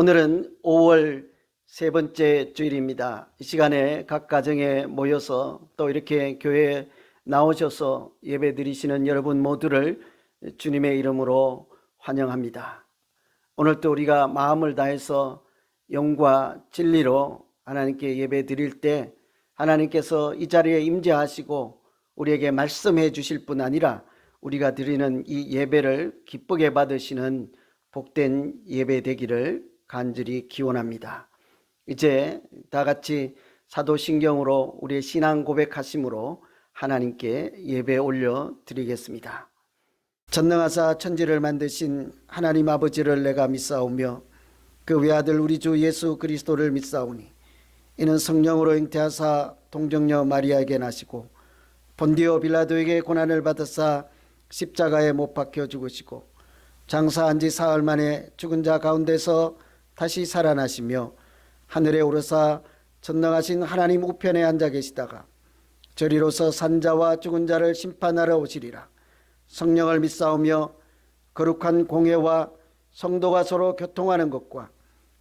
오늘은 5월 세 번째 주일입니다. 이 시간에 각 가정에 모여서 또 이렇게 교회에 나오셔서 예배 드리시는 여러분 모두를 주님의 이름으로 환영합니다. 오늘도 우리가 마음을 다해서 영과 진리로 하나님께 예배 드릴 때 하나님께서 이 자리에 임재하시고 우리에게 말씀해 주실 뿐 아니라 우리가 드리는 이 예배를 기쁘게 받으시는 복된 예배 되기를 간절히 기원합니다. 이제 다 같이 사도신경으로 우리의 신앙 고백하심으로 하나님께 예배 올려 드리겠습니다. 전능하사 천지를 만드신 하나님 아버지를 내가 믿사오며 그 외아들 우리 주 예수 그리스도를 믿사오니 이는 성령으로 잉태하사 동정녀 마리아에게 나시고 본디오 빌라도에게 고난을 받으사 십자가에 못 박혀 죽으시고 장사한 지 사흘 만에 죽은 자 가운데서 다시 살아나시며 하늘에 오르사 전능하신 하나님 우편에 앉아 계시다가 저리로서 산자와 죽은 자를 심판하러 오시리라. 성령을 믿사오며 거룩한 공회와 성도가 서로 교통하는 것과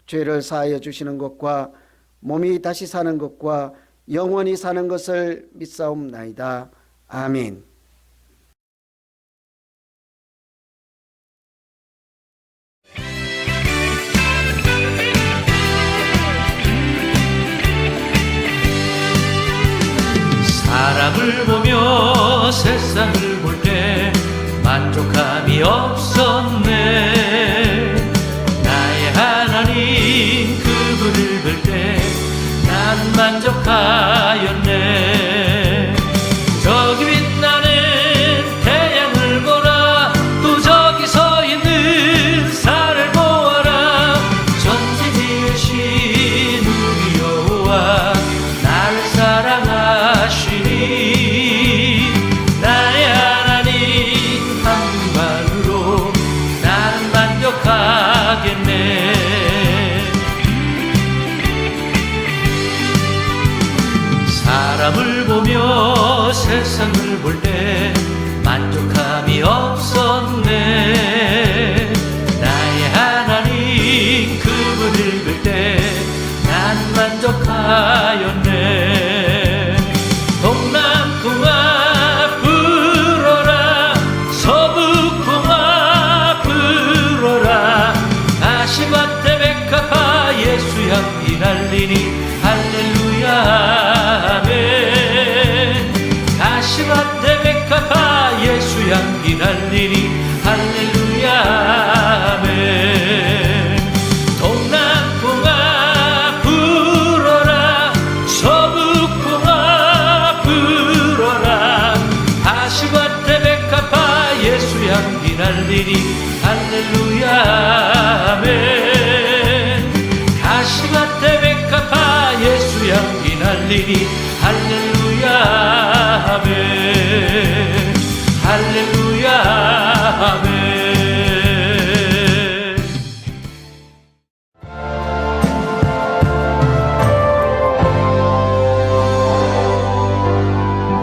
죄를 사하여 주시는 것과 몸이 다시 사는 것과 영원히 사는 것을 믿사옵나이다. 아멘. 사람을 보며 세상을 볼 때 만족함이 없었네. 나의 하나님 그분을 볼 때 난 만족하였네. 저기 빛나는 태양을 보라. 또 저기 서 있는 산을 보아라. 전지 지으신 우리 여호와 나를 사랑하시니 나의 하나님 한 발으로 나는 만족하겠네. 사람을 보며 세상을 볼 때 만족함이 없었네. 나의 하나님 그분을 볼 때 난 만족하였네. 동남풍아 불어라. 서북풍아 불어라. 가시밭에 백합화 예수 향기 날리니 할렐루야 아멘. 가시밭에 백합화 예수 향기 날리니 할렐루야 아멘. 동남풍아 불어라. 서북풍아 불어라. 가시밭에 백합화 예수 향기 날리니 할렐루야 아멘. 가시밭에 백합화 예수 향기 날리니 할렐루야 아멘. 할렐루야 아멘.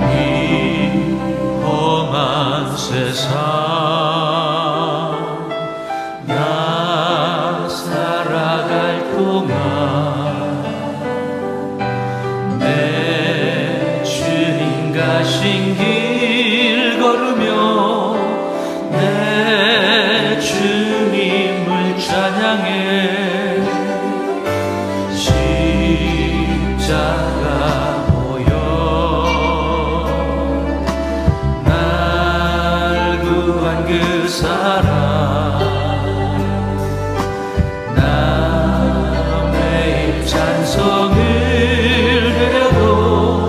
이 험한 세상 나 살아갈 동안 내 주님 가신 길 걸으며 내 주님을 찬양해. 십자가 보여 날 구한 그 사랑 남의 찬송을 드려도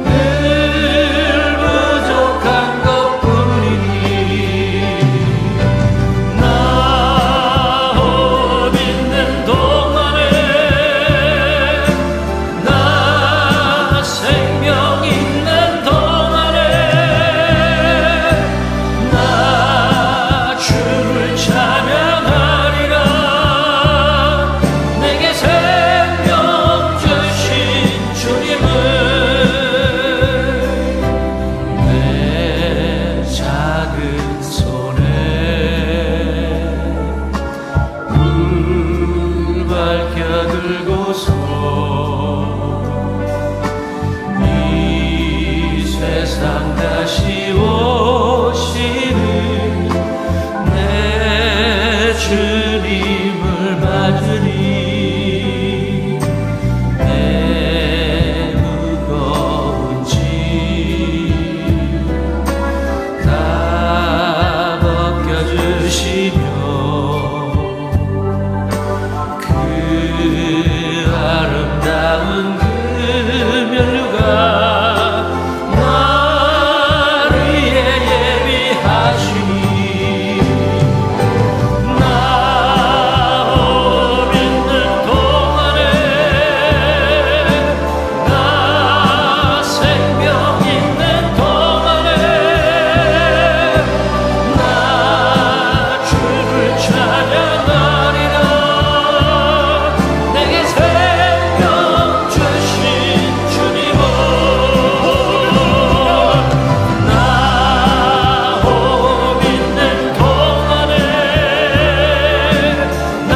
늘 부족한 것뿐이니 나 옷 입는 동안에 나 생명 있는 동안에 나 주 주님을 맞으리 내 무거운 짐 다 벗겨주시며 그 아름다운 그 면류가 나를 위해 예비하시니 나 홀 있는 동안에 나 생명 있는 동안에 나 주를 찬양하리라 내게 생명 주신 주님을 나 홀 있는 동안에 나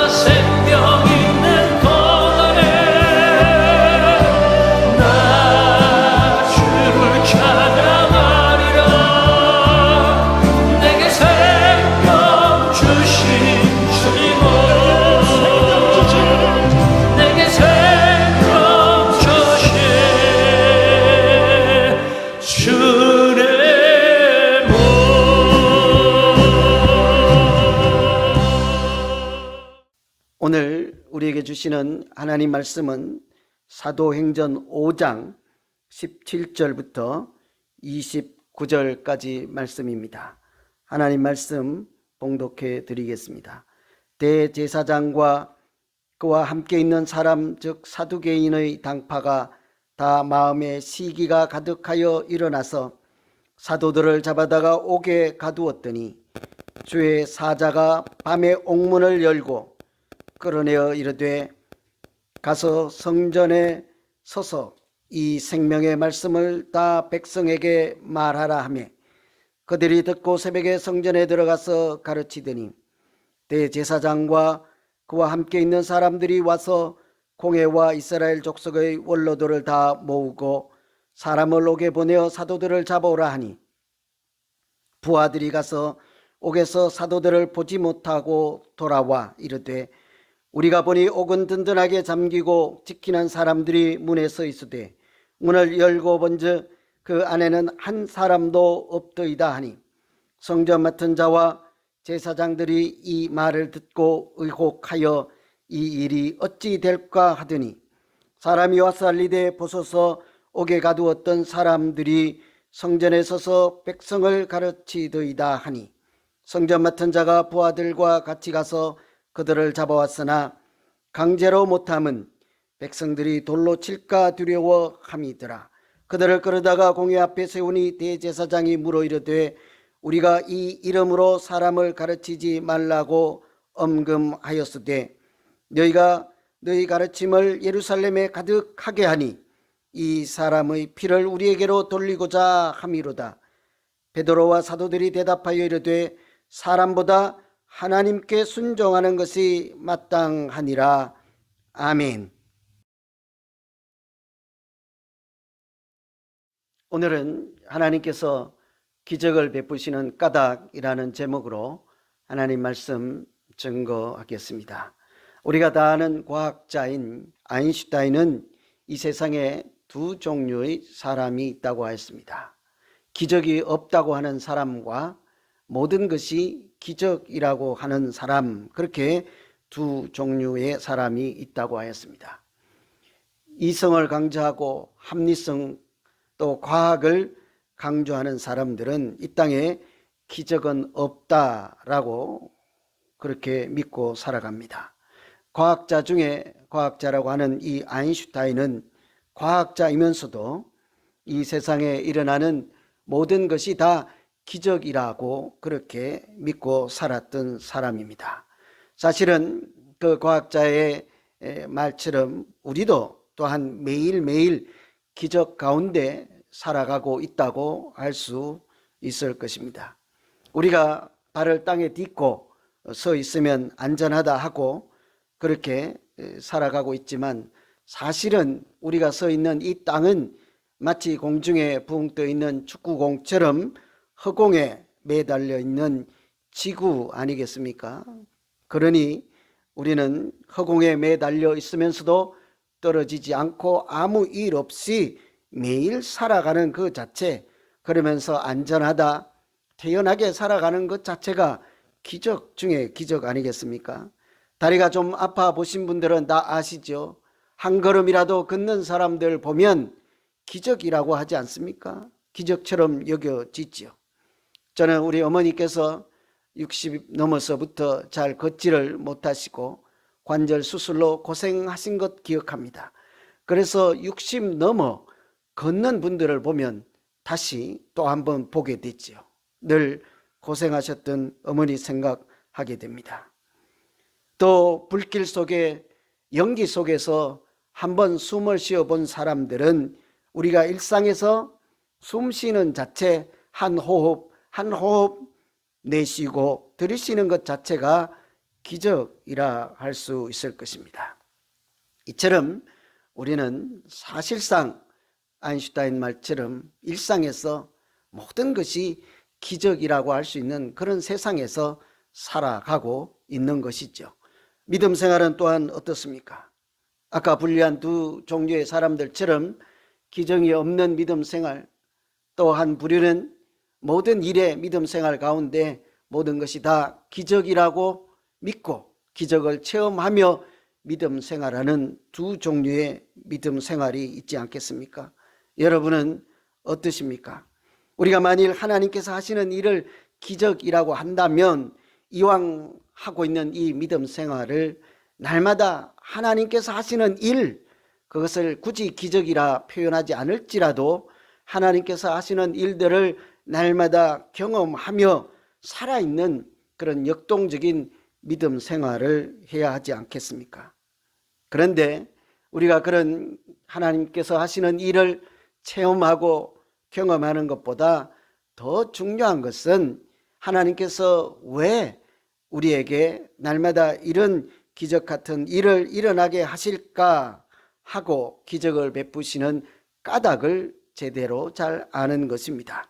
생명 있는 동안에 나 주를 찬양하리라 내게 생명 주신 주님을 내게 생명 주신 주님을 오늘 우리에게 주시는 하나님 말씀은 사도행전 5장 17절부터 29절까지 말씀입니다. 하나님 말씀 봉독해 드리겠습니다. 대제사장과 그와 함께 있는 사람 즉 사두개인의 당파가 다 마음에 시기가 가득하여 일어나서 사도들을 잡아다가 옥에 가두었더니 주의 사자가 밤에 옥문을 열고 끌어내어 이르되 가서 성전에 서서 이 생명의 말씀을 다 백성에게 말하라 하며 그들이 듣고 새벽에 성전에 들어가서 가르치더니 대제사장과 그와 함께 있는 사람들이 와서 공회와 이스라엘 족속의 원로들을 다 모으고 사람을 옥에 보내어 사도들을 잡아오라 하니 부하들이 가서 옥에서 사도들을 보지 못하고 돌아와 이르되 우리가 보니 옥은 든든하게 잠기고 지키는 사람들이 문에 서 있으되 문을 열고 본즉 그 안에는 한 사람도 없더이다 하니 성전 맡은 자와 제사장들이 이 말을 듣고 의혹하여 이 일이 어찌 될까 하더니 사람이 와서 알리되 보소서 옥에 가두었던 사람들이 성전에 서서 백성을 가르치더이다 하니 성전 맡은 자가 부하들과 같이 가서 그들을 잡아왔으나 강제로 못함은 백성들이 돌로 칠까 두려워함이더라. 그들을 끌어다가 공회 앞에 세우니 대제사장이 물어 이르되 우리가 이 이름으로 사람을 가르치지 말라고 엄금하였으되 너희가 너희 가르침을 예루살렘에 가득하게 하니 이 사람의 피를 우리에게로 돌리고자 함이로다. 베드로와 사도들이 대답하여 이르되 사람보다 하나님께 순종하는 것이 마땅하니라. 아멘. 오늘은 하나님께서 기적을 베푸시는 까닭이라는 제목으로 하나님 말씀 증거하겠습니다. 우리가 다 아는 과학자인 아인슈타인은 이 세상에 두 종류의 사람이 있다고 하였습니다. 기적이 없다고 하는 사람과 모든 것이 기적이라고 하는 사람, 그렇게 두 종류의 사람이 있다고 하였습니다. 이성을 강조하고 합리성 또 과학을 강조하는 사람들은 이 땅에 기적은 없다라고 그렇게 믿고 살아갑니다. 과학자 중에 과학자라고 하는 이 아인슈타인은 과학자이면서도 이 세상에 일어나는 모든 것이 다 기적이라고 그렇게 믿고 살았던 사람입니다. 사실은 그 과학자의 말처럼 우리도 또한 매일매일 기적 가운데 살아가고 있다고 할 수 있을 것입니다. 우리가 발을 땅에 딛고 서 있으면 안전하다 하고 그렇게 살아가고 있지만 사실은 우리가 서 있는 이 땅은 마치 공중에 붕 떠 있는 축구공처럼 허공에 매달려 있는 지구 아니겠습니까? 그러니 우리는 허공에 매달려 있으면서도 떨어지지 않고 아무 일 없이 매일 살아가는 그 자체, 그러면서 안전하다, 태연하게 살아가는 것 자체가 기적 중에 기적 아니겠습니까? 다리가 좀 아파 보신 분들은 다 아시죠? 한 걸음이라도 걷는 사람들 보면 기적이라고 하지 않습니까? 기적처럼 여겨지죠. 저는 우리 어머니께서 60 넘어서부터 잘 걷지를 못하시고 관절 수술로 고생하신 것 기억합니다. 그래서 60 넘어 걷는 분들을 보면 다시 또 한번 보게 됐죠. 늘 고생하셨던 어머니 생각하게 됩니다. 또 불길 속에, 연기 속에서 한번 숨을 쉬어본 사람들은 우리가 일상에서 숨 쉬는 자체, 한 호흡 한 호흡 내쉬고 들이쉬는 것 자체가 기적이라 할 수 있을 것입니다. 이처럼 우리는 사실상 아인슈타인 말처럼 일상에서 모든 것이 기적이라고 할 수 있는 그런 세상에서 살아가고 있는 것이죠. 믿음 생활은 또한 어떻습니까? 아까 분리한 두 종류의 사람들처럼 기적이 없는 믿음 생활, 또 한 부류는 모든 일의 믿음 생활 가운데 모든 것이 다 기적이라고 믿고 기적을 체험하며 믿음 생활하는 두 종류의 믿음 생활이 있지 않겠습니까? 여러분은 어떠십니까? 우리가 만일 하나님께서 하시는 일을 기적이라고 한다면 이왕 하고 있는 이 믿음 생활을 날마다 하나님께서 하시는 일, 그것을 굳이 기적이라 표현하지 않을지라도 하나님께서 하시는 일들을 날마다 경험하며 살아있는 그런 역동적인 믿음 생활을 해야 하지 않겠습니까? 그런데 우리가 그런 하나님께서 하시는 일을 체험하고 경험하는 것보다 더 중요한 것은 하나님께서 왜 우리에게 날마다 이런 기적 같은 일을 일어나게 하실까 하고 기적을 베푸시는 까닭을 제대로 잘 아는 것입니다.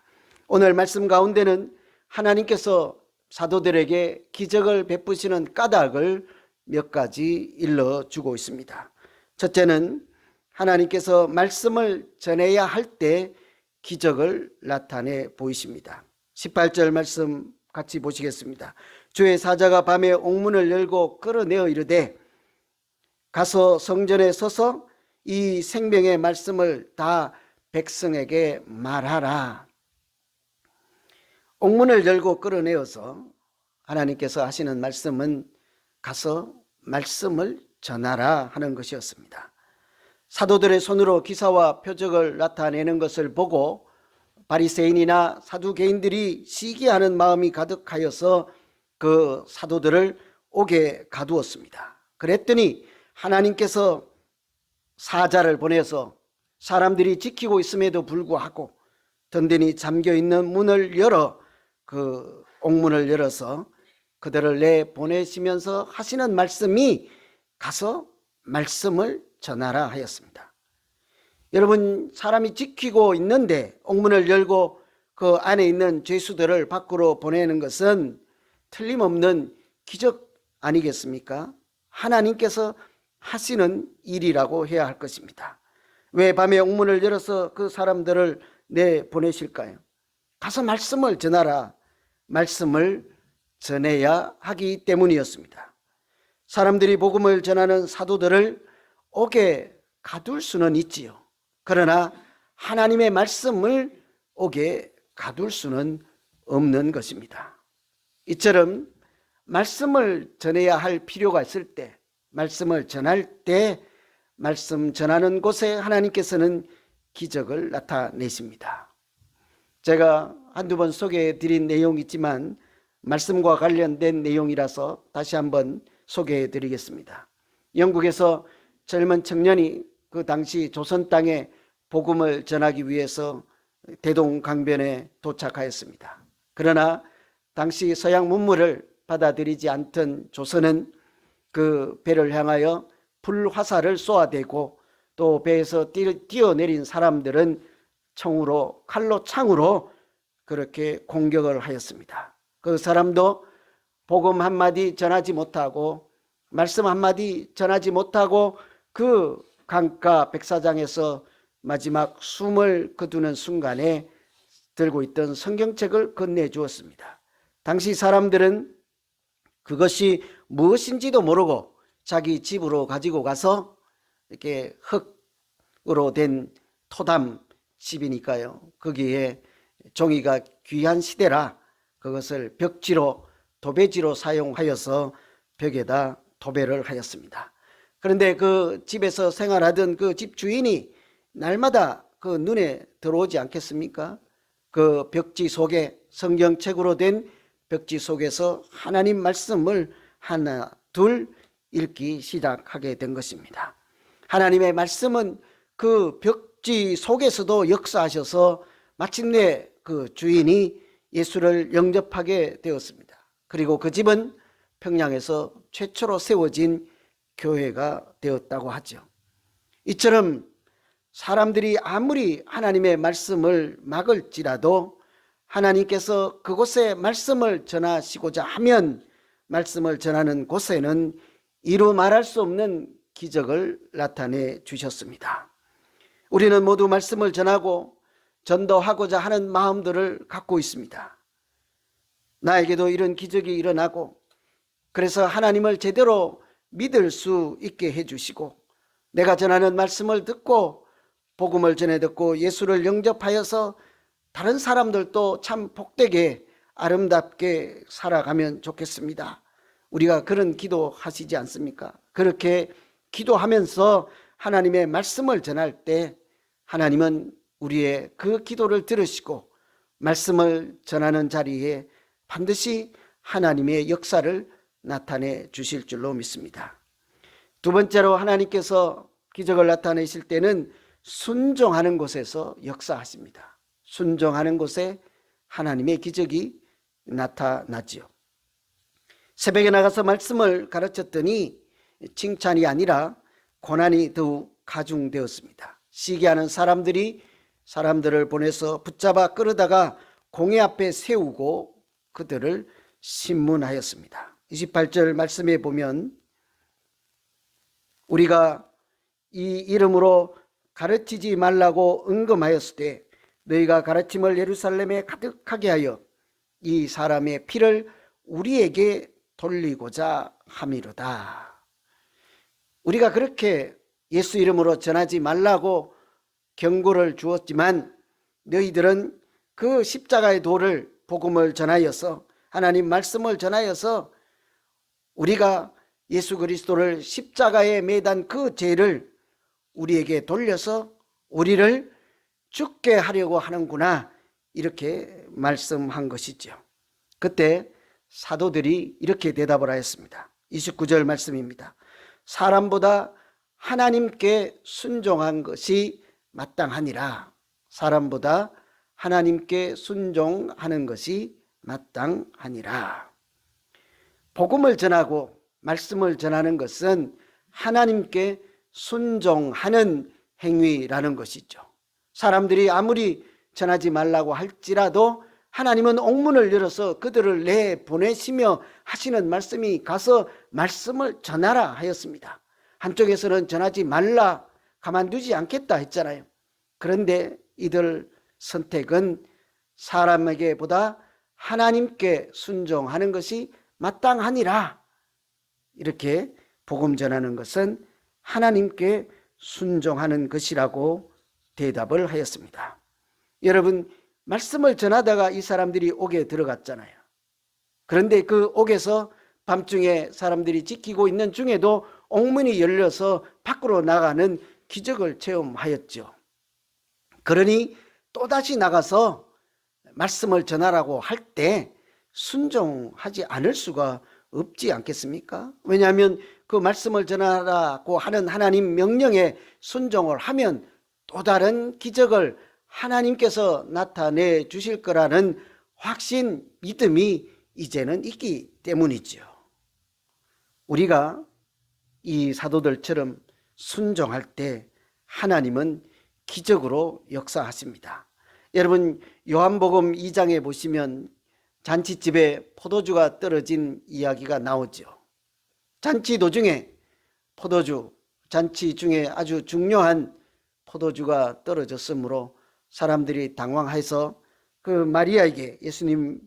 오늘 말씀 가운데는 하나님께서 사도들에게 기적을 베푸시는 까닭을 몇 가지 일러주고 있습니다. 첫째는 하나님께서 말씀을 전해야 할 때 기적을 나타내 보이십니다. 18절 말씀 같이 보시겠습니다. 주의 사자가 밤에 옥문을 열고 끌어내어 이르되 가서 성전에 서서 이 생명의 말씀을 다 백성에게 말하라. 옥문을 열고 끌어내어서 하나님께서 하시는 말씀은 가서 말씀을 전하라 하는 것이었습니다. 사도들의 손으로 기사와 표적을 나타내는 것을 보고 바리새인이나 사두개인들이 시기하는 마음이 가득하여서 그 사도들을 옥에 가두었습니다. 그랬더니 하나님께서 사자를 보내서 사람들이 지키고 있음에도 불구하고 든든히 잠겨있는 문을 열어 그 옥문을 열어서 그들을 내보내시면서 하시는 말씀이 가서 말씀을 전하라 하였습니다. 여러분, 사람이 지키고 있는데 옥문을 열고 그 안에 있는 죄수들을 밖으로 보내는 것은 틀림없는 기적 아니겠습니까? 하나님께서 하시는 일이라고 해야 할 것입니다. 왜 밤에 옥문을 열어서 그 사람들을 내보내실까요? 가서 말씀을 전하라. 말씀을 전해야 하기 때문이었습니다. 사람들이 복음을 전하는 사도들을 옥에 가둘 수는 있지요. 그러나 하나님의 말씀을 옥에 가둘 수는 없는 것입니다. 이처럼 말씀을 전해야 할 필요가 있을 때, 말씀을 전할 때 말씀 전하는 곳에 하나님께서는 기적을 나타내십니다. 제가 한두 번 소개해 드린 내용이 있지만 말씀과 관련된 내용이라서 다시 한번 소개해 드리겠습니다. 영국에서 젊은 청년이 그 당시 조선 땅에 복음을 전하기 위해서 대동강변에 도착하였습니다. 그러나 당시 서양 문물을 받아들이지 않던 조선은 그 배를 향하여 불화살을 쏘아대고 또 배에서 뛰어내린 사람들은 총으로, 칼로, 창으로 그렇게 공격을 하였습니다. 그 사람도 복음 한마디 전하지 못하고 말씀 한마디 전하지 못하고 그 강가 백사장에서 마지막 숨을 거두는 순간에 들고 있던 성경책을 건네주었습니다. 당시 사람들은 그것이 무엇인지도 모르고 자기 집으로 가지고 가서 이렇게 흙으로 된 토담 집이니까요. 거기에 종이가 귀한 시대라 그것을 벽지로 도배지로 사용하여서 벽에다 도배를 하였습니다. 그런데 그 집에서 생활하던 그 집 주인이 날마다 그 눈에 들어오지 않겠습니까? 그 벽지 속에 성경책으로 된 벽지 속에서 하나님 말씀을 하나 둘 읽기 시작하게 된 것입니다. 하나님의 말씀은 그 벽지 속에서도 역사하셔서 마침내 그 주인이 예수를 영접하게 되었습니다. 그리고 그 집은 평양에서 최초로 세워진 교회가 되었다고 하죠. 이처럼 사람들이 아무리 하나님의 말씀을 막을지라도 하나님께서 그곳에 말씀을 전하시고자 하면 말씀을 전하는 곳에는 이루 말할 수 없는 기적을 나타내 주셨습니다. 우리는 모두 말씀을 전하고 전도하고자 하는 마음들을 갖고 있습니다. 나에게도 이런 기적이 일어나고 그래서 하나님을 제대로 믿을 수 있게 해주시고 내가 전하는 말씀을 듣고 복음을 전해 듣고 예수를 영접하여서 다른 사람들도 참 복되게 아름답게 살아가면 좋겠습니다. 우리가 그런 기도하시지 않습니까? 그렇게 기도하면서 하나님의 말씀을 전할 때 하나님은 우리의 그 기도를 들으시고 말씀을 전하는 자리에 반드시 하나님의 역사를 나타내 주실 줄로 믿습니다. 두 번째로 하나님께서 기적을 나타내실 때는 순종하는 곳에서 역사하십니다. 순종하는 곳에 하나님의 기적이 나타나지요. 새벽에 나가서 말씀을 가르쳤더니 칭찬이 아니라 고난이 더욱 가중되었습니다. 시기하는 사람들을 보내서 붙잡아 끌어다가 공회 앞에 세우고 그들을 신문하였습니다. 28절 말씀에 보면 우리가 이 이름으로 가르치지 말라고 은검하였을 때 너희가 가르침을 예루살렘에 가득하게 하여 이 사람의 피를 우리에게 돌리고자 함이로다. 우리가 그렇게 예수 이름으로 전하지 말라고 경고를 주었지만 너희들은 그 십자가의 도를 복음을 전하여서 하나님 말씀을 전하여서 우리가 예수 그리스도를 십자가에 매단 그 죄를 우리에게 돌려서 우리를 죽게 하려고 하는구나 이렇게 말씀한 것이죠. 그때 사도들이 이렇게 대답을 하였습니다. 29절 말씀입니다. 사람보다 하나님께 순종한 것이 마땅하니라. 사람보다 하나님께 순종하는 것이 마땅하니라. 복음을 전하고 말씀을 전하는 것은 하나님께 순종하는 행위라는 것이죠. 사람들이 아무리 전하지 말라고 할지라도 하나님은 옥문을 열어서 그들을 내보내시며 하시는 말씀이 가서 말씀을 전하라 하였습니다. 한쪽에서는 전하지 말라, 가만두지 않겠다 했잖아요. 그런데 이들 선택은 사람에게 보다 하나님께 순종하는 것이 마땅하니라. 이렇게 복음 전하는 것은 하나님께 순종하는 것이라고 대답을 하였습니다. 여러분, 말씀을 전하다가 이 사람들이 옥에 들어갔잖아요. 그런데 그 옥에서 밤중에 사람들이 지키고 있는 중에도 옥문이 열려서 밖으로 나가는 기적을 체험하였죠. 그러니 또다시 나가서 말씀을 전하라고 할 때 순종하지 않을 수가 없지 않겠습니까? 왜냐하면 그 말씀을 전하라고 하는 하나님 명령에 순종을 하면 또 다른 기적을 하나님께서 나타내 주실 거라는 확신, 믿음이 이제는 있기 때문이죠. 우리가 이 사도들처럼 순종할 때 하나님은 기적으로 역사하십니다. 여러분, 요한복음 2장에 보시면 잔치집에 포도주가 떨어진 이야기가 나오죠. 잔치 도중에 포도주, 잔치 중에 아주 중요한 포도주가 떨어졌으므로 사람들이 당황해서 그 마리아에게, 예수님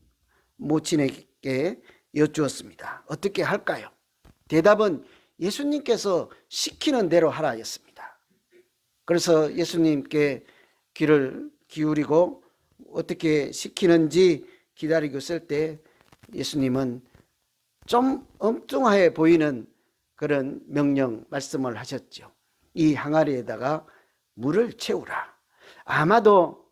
모친에게 여쭈었습니다. 어떻게 할까요? 대답은 예수님께서 시키는 대로 하라였습니다. 그래서 예수님께 귀를 기울이고 어떻게 시키는지 기다리고 있을 때 예수님은 좀 엉뚱해 보이는 그런 명령 말씀을 하셨죠. 이 항아리에다가 물을 채우라. 아마도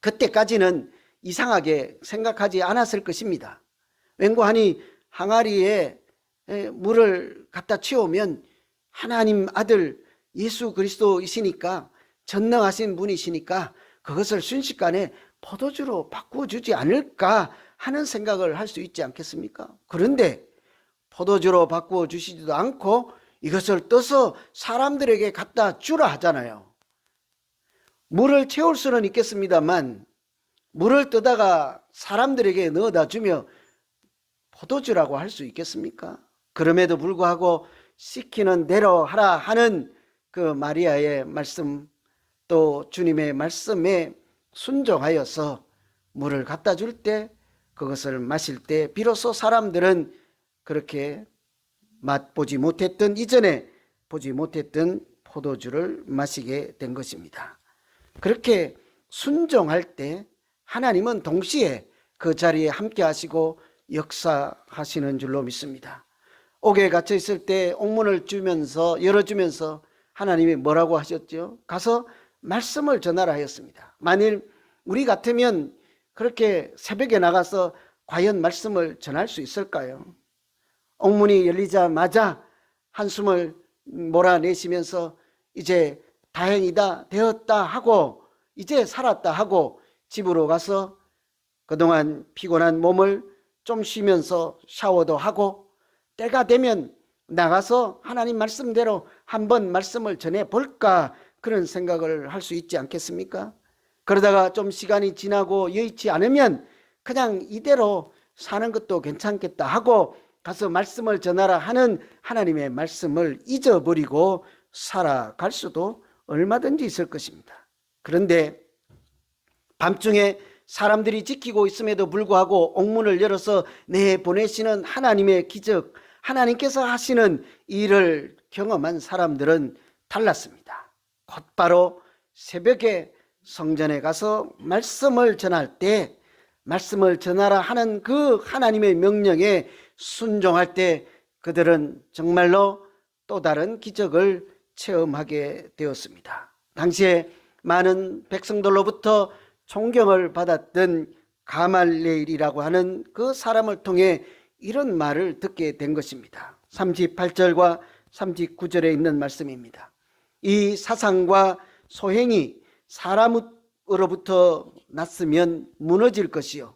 그때까지는 이상하게 생각하지 않았을 것입니다. 왠고하니 항아리에 물을 갖다 채우면 하나님 아들 예수 그리스도이시니까, 전능하신 분이시니까 그것을 순식간에 포도주로 바꾸어주지 않을까 하는 생각을 할 수 있지 않겠습니까? 그런데 포도주로 바꾸어 주시지도 않고 이것을 떠서 사람들에게 갖다 주라 하잖아요. 물을 채울 수는 있겠습니다만 물을 떠다가 사람들에게 넣어다 주며 포도주라고 할 수 있겠습니까? 그럼에도 불구하고 시키는 대로 하라 하는 그 마리아의 말씀, 또 주님의 말씀에 순종하여서 물을 갖다 줄 때, 그것을 마실 때 비로소 사람들은 그렇게 맛보지 못했던, 이전에 보지 못했던 포도주를 마시게 된 것입니다. 그렇게 순종할 때 하나님은 동시에 그 자리에 함께 하시고 역사하시는 줄로 믿습니다. 옥에 갇혀 있을 때 옥문을 열어주면서 하나님이 뭐라고 하셨죠? 가서 말씀을 전하라 하였습니다. 만일 우리 같으면 그렇게 새벽에 나가서 과연 말씀을 전할 수 있을까요? 옥문이 열리자마자 한숨을 몰아내시면서 이제 다행이다, 되었다 하고 이제 살았다 하고 집으로 가서 그동안 피곤한 몸을 좀 쉬면서 샤워도 하고 때가 되면 나가서 하나님 말씀대로 한번 말씀을 전해볼까, 그런 생각을 할 수 있지 않겠습니까? 그러다가 좀 시간이 지나고 여의치 않으면 그냥 이대로 사는 것도 괜찮겠다 하고 가서 말씀을 전하라 하는 하나님의 말씀을 잊어버리고 살아갈 수도 얼마든지 있을 것입니다. 그런데 밤중에 사람들이 지키고 있음에도 불구하고 옥문을 열어서 내보내시는 하나님의 기적, 하나님께서 하시는 일을 경험한 사람들은 달랐습니다. 곧바로 새벽에 성전에 가서 말씀을 전할 때, 말씀을 전하라 하는 그 하나님의 명령에 순종할 때 그들은 정말로 또 다른 기적을 체험하게 되었습니다. 당시에 많은 백성들로부터 존경을 받았던 가말레일이라고 하는 그 사람을 통해 이런 말을 듣게 된 것입니다. 38절과 39절에 있는 말씀입니다. 이 사상과 소행이 사람으로부터 났으면 무너질 것이요,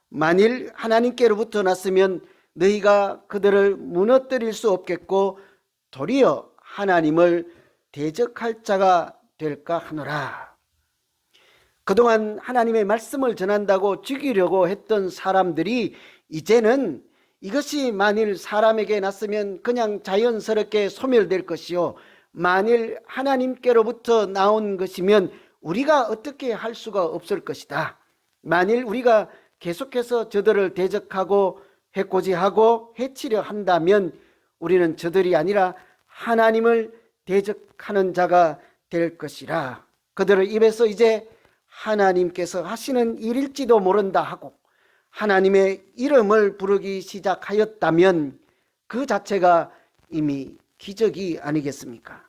만일 하나님께로부터 났으면 너희가 그들을 무너뜨릴 수 없겠고 도리어 하나님을 대적할 자가 될까 하노라. 그동안 하나님의 말씀을 전한다고 죽이려고 했던 사람들이 이제는 이것이 만일 사람에게 났으면 그냥 자연스럽게 소멸될 것이요, 만일 하나님께로부터 나온 것이면 우리가 어떻게 할 수가 없을 것이다. 만일 우리가 계속해서 저들을 대적하고 해코지하고 해치려 한다면 우리는 저들이 아니라 하나님을 대적하는 자가 될 것이라. 그들의 입에서 이제 하나님께서 하시는 일일지도 모른다 하고 하나님의 이름을 부르기 시작하였다면 그 자체가 이미 기적이 아니겠습니까?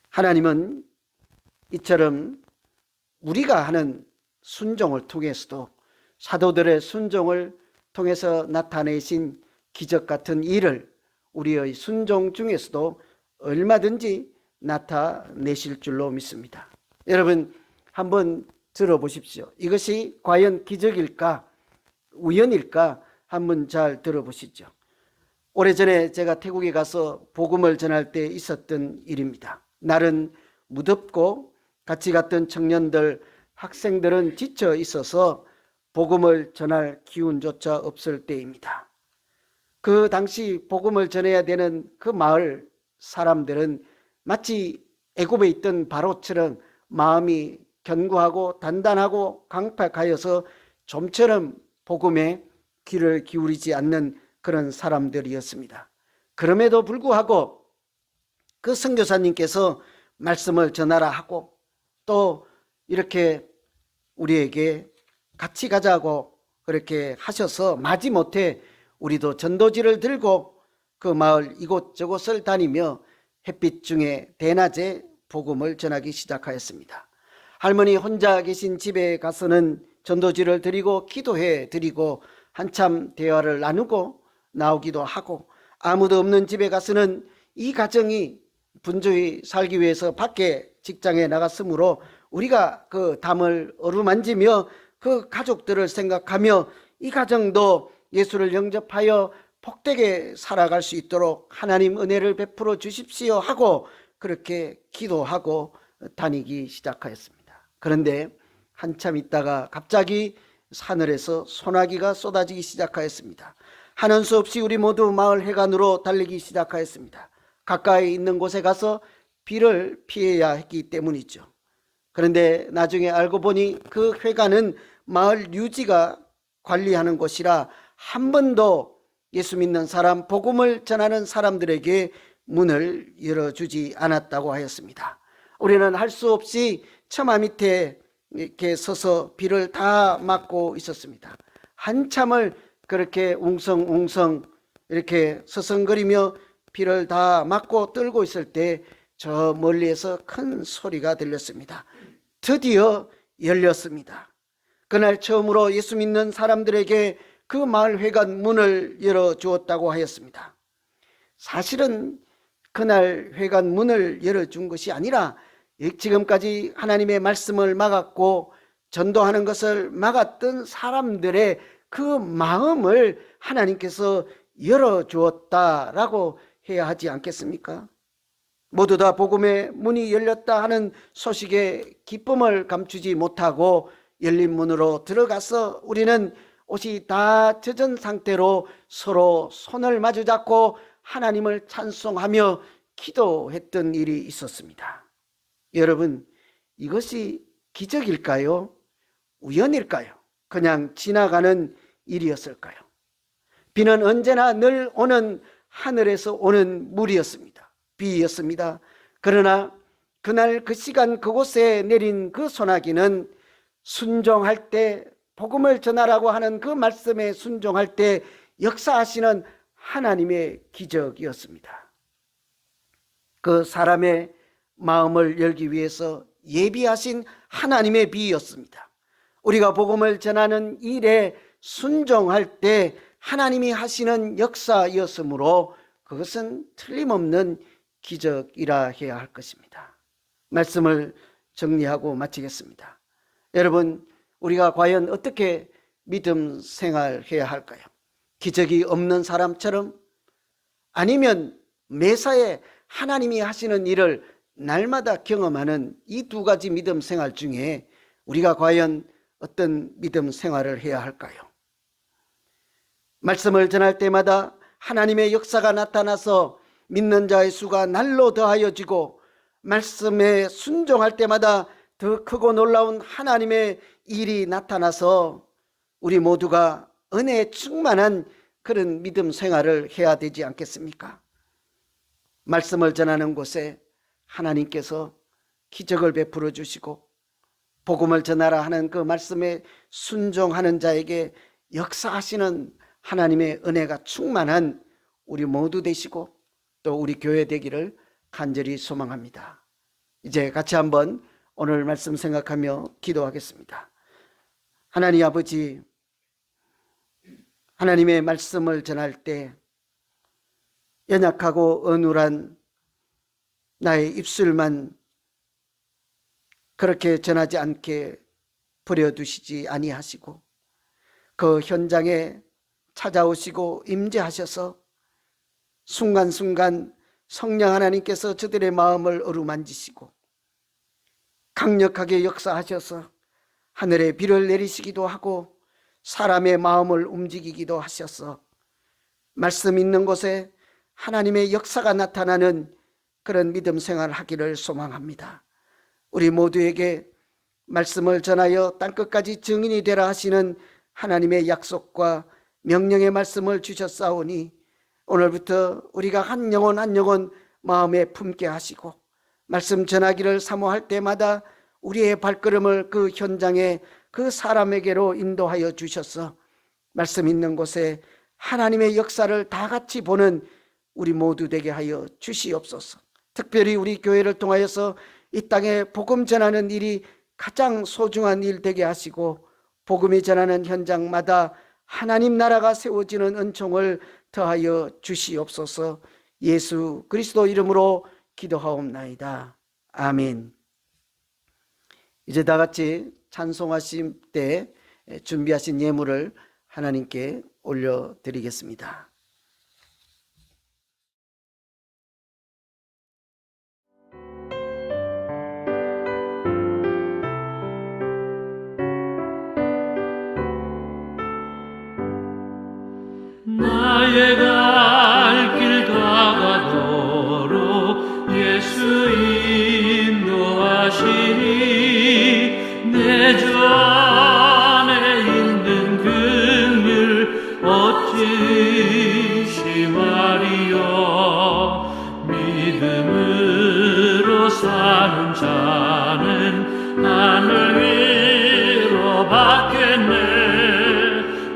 하나님은 이처럼 우리가 하는 순종을 통해서도, 사도들의 순종을 통해서 나타내신 기적 같은 일을 우리의 순종 중에서도 얼마든지 나타내실 줄로 믿습니다. 여러분 한번 들어보십시오. 이것이 과연 기적일까 우연일까 한번 잘 들어보시죠. 오래전에 제가 태국에 가서 복음을 전할 때 있었던 일입니다. 날은 무덥고 같이 갔던 청년들, 학생들은 지쳐 있어서 복음을 전할 기운조차 없을 때입니다. 그 당시 복음을 전해야 되는 그 마을 사람들은 마치 애굽에 있던 바로처럼 마음이 견고하고 단단하고 강팍하여서 좀처럼 복음에 귀를 기울이지 않는 그런 사람들이었습니다. 그럼에도 불구하고 그 선교사님께서 말씀을 전하라 하고 또 이렇게 우리에게 같이 가자고 그렇게 하셔서 마지못해 우리도 전도지를 들고 그 마을 이곳저곳을 다니며 햇빛 중에 대낮에 복음을 전하기 시작하였습니다. 할머니 혼자 계신 집에 가서는 전도지를 드리고 기도해 드리고 한참 대화를 나누고 나오기도 하고, 아무도 없는 집에 가서는 이 가정이 분주히 살기 위해서 밖에 직장에 나갔으므로 우리가 그 담을 어루만지며 그 가족들을 생각하며 이 가정도 예수를 영접하여 복되게 살아갈 수 있도록 하나님 은혜를 베풀어 주십시오 하고 그렇게 기도하고 다니기 시작하였습니다. 그런데 한참 있다가 갑자기 하늘에서 소나기가 쏟아지기 시작하였습니다. 하는 수 없이 우리 모두 마을 해관으로 달리기 시작하였습니다. 가까이 있는 곳에 가서 비를 피해야 했기 때문이죠. 그런데 나중에 알고 보니 그 회관은 마을 유지가 관리하는 곳이라 한 번도 예수 믿는 사람, 복음을 전하는 사람들에게 문을 열어주지 않았다고 하였습니다. 우리는 할 수 없이 처마 밑에 이렇게 서서 비를 다 맞고 있었습니다. 한참을 그렇게 웅성웅성 이렇게 서성거리며 비를 다 맞고 떨고 있을 때 저 멀리에서 큰 소리가 들렸습니다. 드디어 열렸습니다. 그날 처음으로 예수 믿는 사람들에게 그 마을 회관 문을 열어주었다고 하였습니다. 사실은 그날 회관 문을 열어준 것이 아니라 지금까지 하나님의 말씀을 막았고 전도하는 것을 막았던 사람들의 그 마음을 하나님께서 열어주었다라고 해야 하지 않겠습니까? 모두 다 복음의 문이 열렸다 하는 소식에 기쁨을 감추지 못하고 열린 문으로 들어가서 우리는 옷이 다 젖은 상태로 서로 손을 마주 잡고 하나님을 찬송하며 기도했던 일이 있었습니다. 여러분, 이것이 기적일까요? 우연일까요? 그냥 지나가는 일이었을까요? 비는 언제나 늘 오는 하늘에서 오는 물이었습니다. 비였습니다. 그러나 그날 그 시간 그곳에 내린 그 소나기는 순종할 때, 복음을 전하라고 하는 그 말씀에 순종할 때 역사하시는 하나님의 기적이었습니다. 그 사람의 마음을 열기 위해서 예비하신 하나님의 비였습니다. 우리가 복음을 전하는 일에 순종할 때 하나님이 하시는 역사였으므로 그것은 틀림없는 기적이라 해야 할 것입니다. 말씀을 정리하고 마치겠습니다. 여러분, 우리가 과연 어떻게 믿음 생활해야 할까요? 기적이 없는 사람처럼, 아니면 매사에 하나님이 하시는 일을 날마다 경험하는 이 두 가지 믿음 생활 중에 우리가 과연 어떤 믿음 생활을 해야 할까요? 말씀을 전할 때마다 하나님의 역사가 나타나서 믿는 자의 수가 날로 더하여지고, 말씀에 순종할 때마다 더 크고 놀라운 하나님의 일이 나타나서 우리 모두가 은혜에 충만한 그런 믿음 생활을 해야 되지 않겠습니까? 말씀을 전하는 곳에 하나님께서 기적을 베풀어 주시고 복음을 전하라 하는 그 말씀에 순종하는 자에게 역사하시는 하나님의 은혜가 충만한 우리 모두 되시고 또 우리 교회 되기를 간절히 소망합니다. 이제 같이 한번 오늘 말씀 생각하며 기도하겠습니다. 하나님 아버지, 하나님의 말씀을 전할 때 연약하고 어눌한 나의 입술만 그렇게 전하지 않게 버려두시지 아니하시고 그 현장에 찾아오시고 임재하셔서 순간순간 성령 하나님께서 저들의 마음을 어루만지시고 강력하게 역사하셔서 하늘에 비를 내리시기도 하고 사람의 마음을 움직이기도 하셔서 말씀 있는 곳에 하나님의 역사가 나타나는 그런 믿음 생활을 하기를 소망합니다. 우리 모두에게 말씀을 전하여 땅끝까지 증인이 되라 하시는 하나님의 약속과 명령의 말씀을 주셨사오니 오늘부터 우리가 한 영혼 한 영혼 마음에 품게 하시고 말씀 전하기를 사모할 때마다 우리의 발걸음을 그 현장에 그 사람에게로 인도하여 주셔서 말씀 있는 곳에 하나님의 역사를 다 같이 보는 우리 모두 되게 하여 주시옵소서. 특별히 우리 교회를 통하여서 이 땅에 복음 전하는 일이 가장 소중한 일 되게 하시고 복음이 전하는 현장마다 하나님 나라가 세워지는 은총을 더하여 주시옵소서. 예수 그리스도 이름으로 기도하옵나이다. 아멘. 이제 다 같이 찬송하실 때 준비하신 예물을 하나님께 올려드리겠습니다. 나의 갈 길 다가도록 예수 인도하시니 내 주 안에 있는 긍휼 어찌 심하리요. 믿음으로 사는 자는 하늘 위로 받겠네.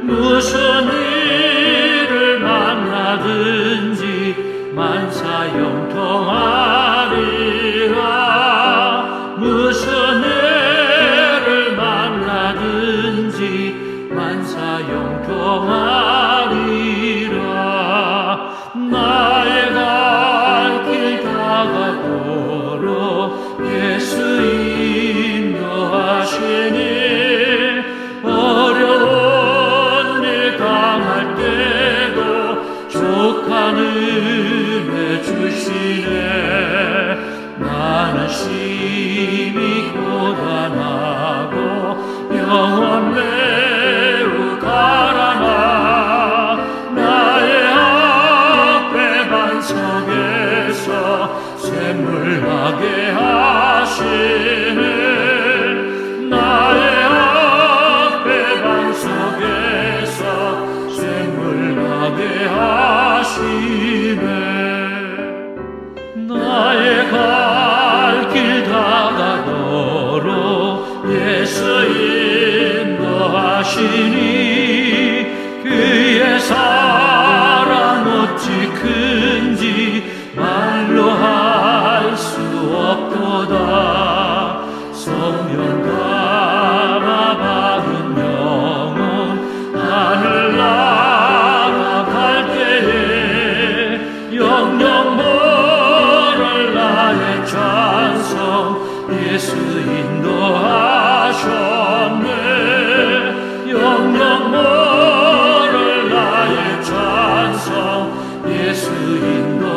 무슨 일을 만나든지 만사형통하리라. 무슨 일을 만나든지 만사형통하리라. 나의 갈 길 다가도록 예수 인도하시니 어려운 일 당할 때도 족한 은혜 주시네. 나는 심히 고단하고 영혼 매우 가라나 나의 앞에 반석에서 샘물나게 하시네. 나의 앞에 반석에서 샘물나게 하시네. 나의 갈 길 다가도록 예수 인도하시니 그의 사랑 어찌 큰지 말로 할 수 없도다. 성령 담아 박은 영혼 하늘 날아갈 때에 영영 모를 나의 찬송 예수 인도하셨네. 영영 모를 나의 찬송 예수 인도하셨네.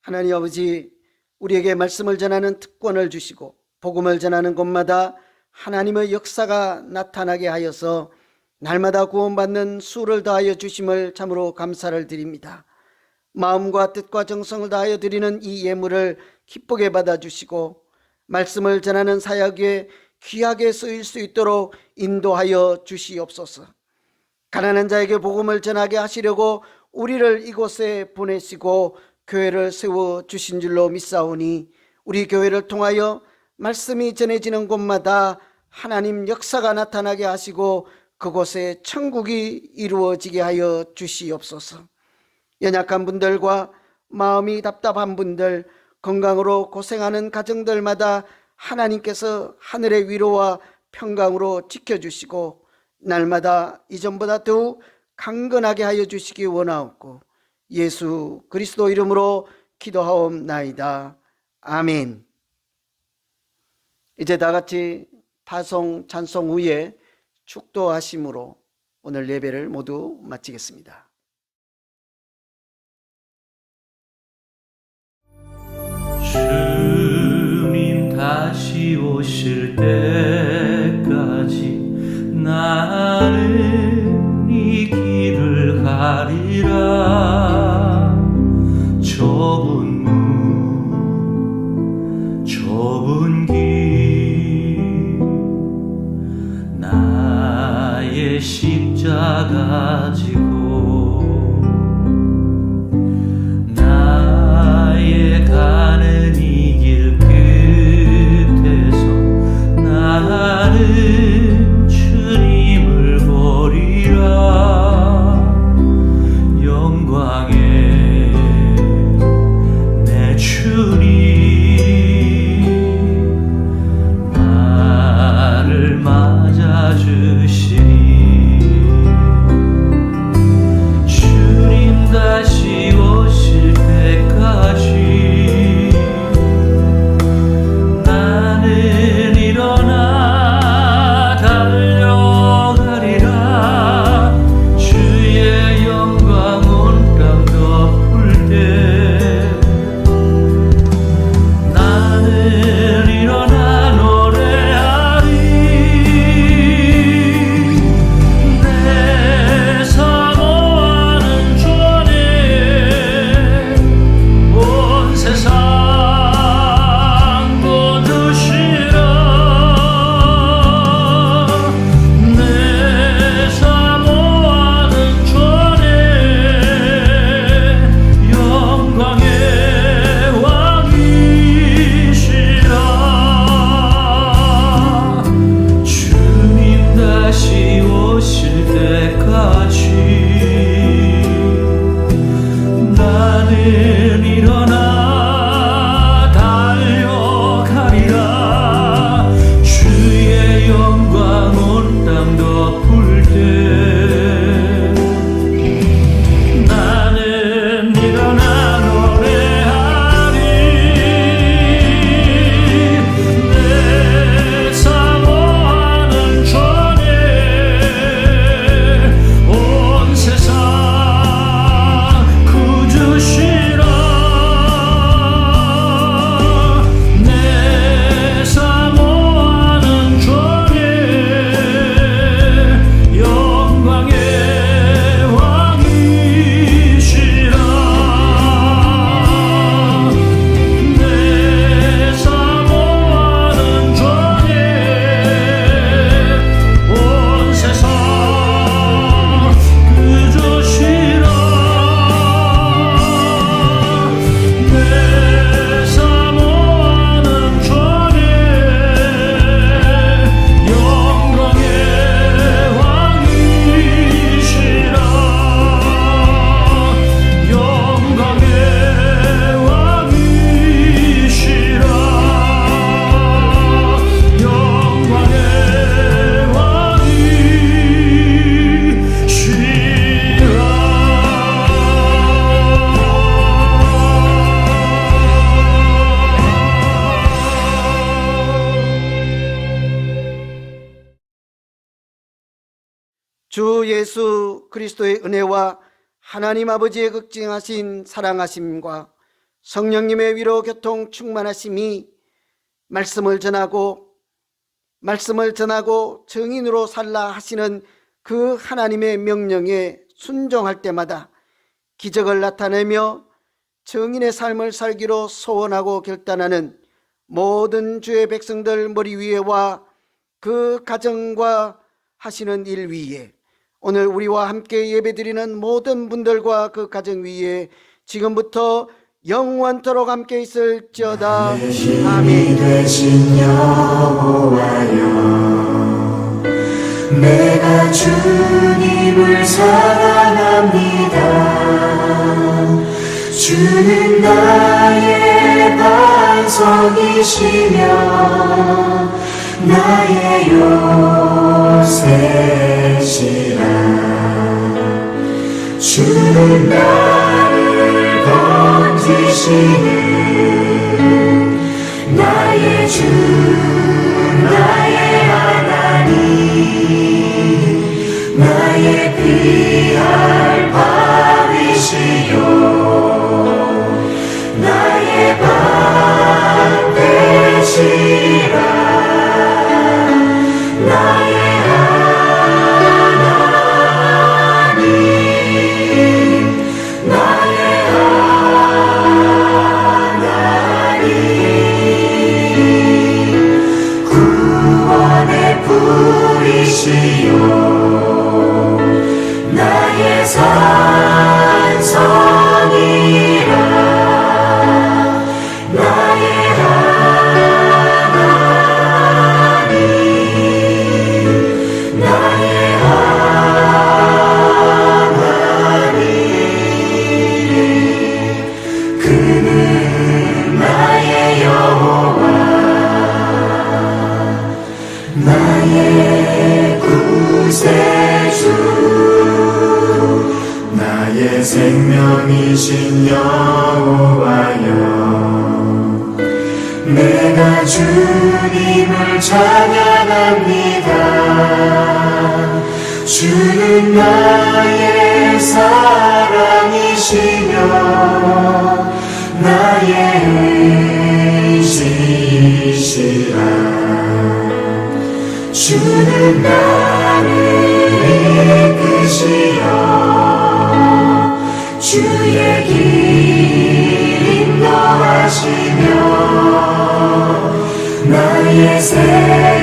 하나님 아버지, 우리에게 말씀을 전하는 특권을 주시고 복음을 전하는 곳마다 하나님의 역사가 나타나게 하여서 날마다 구원받는 수를 다하여 주심을 참으로 감사를 드립니다. 마음과 뜻과 정성을 다하여 드리는 이 예물을 기쁘게 받아주시고 말씀을 전하는 사역에 귀하게 쓰일 수 있도록 인도하여 주시옵소서. 가난한 자에게 복음을 전하게 하시려고 우리를 이곳에 보내시고 교회를 세워주신 줄로 믿사오니 우리 교회를 통하여 말씀이 전해지는 곳마다 하나님 역사가 나타나게 하시고 그곳에 천국이 이루어지게 하여 주시옵소서. 연약한 분들과 마음이 답답한 분들, 건강으로 고생하는 가정들마다 하나님께서 하늘의 위로와 평강으로 지켜주시고 날마다 이전보다 더욱 강건하게 하여 주시기 원하옵고 예수 그리스도 이름으로 기도하옵나이다. 아멘. 이제 다 같이 파송 찬송 후에 축도하심으로 오늘 예배를 모두 마치겠습니다. 주님 다시 오실 때까지 나는 이 길을 가리라. 좁은 문 좁은 길 나의 십자가 지고 나의 가는 이 길 끝에서 나는 주님을 보리라. 영광의 내 주님 나를 맞아주시리. 주님 다시 오실 때까지 나는 일어나 달려가리라. 주의 영광 온 땅 덮을 때 나는 일어나 노래하리. 내 사모하는 주님 온 세상 도주시라. 내 사모하는 주님 영광의 왕이시라. 주님 다시 오실 때까지 나는 일어나 달려가리라. 주의 영광 온 땅 덮을 때 나는 일어나 노래하리. 내 사모하는 주님 온 세상 구주시라. 내 사모하는 주님 영광의 왕이시라. 내 사모하는 주님 온 세상 구주시라. 내 사모하는 주님 영광의 왕이시라. 영광의 왕이시라. 영광의 주 예수 그리스도의 은혜와 하나님 아버지의 극진하신 사랑하심과 성령님의 위로 교통 충만하심이 말씀을 전하고 정인으로 살라 하시는 그 하나님의 명령에 순종할 때마다 기적을 나타내며 정인의 삶을 살기로 소원하고 결단하는 모든 주의 백성들 머리 위에와 그 가정과 하시는 일 위에 오늘 우리와 함께 예배드리는 모든 분들과 그 가정 위에 지금부터 영원토록 함께 있을지어다. 아멘. 되신 여호와여, 내가 주님을 사랑합니다. 주는 나의 반석이시며 나의 요새시라. 주는 나를 건지시는 나의 주 나의 하나님 나의 구세주 나의 생명이신 여호와여 내가 주님을 찬양합니다. 주는 나의 사랑이시며 나의 의지이시라. 주는 나를 이끄시어 주의 길 인도하시며 나의 새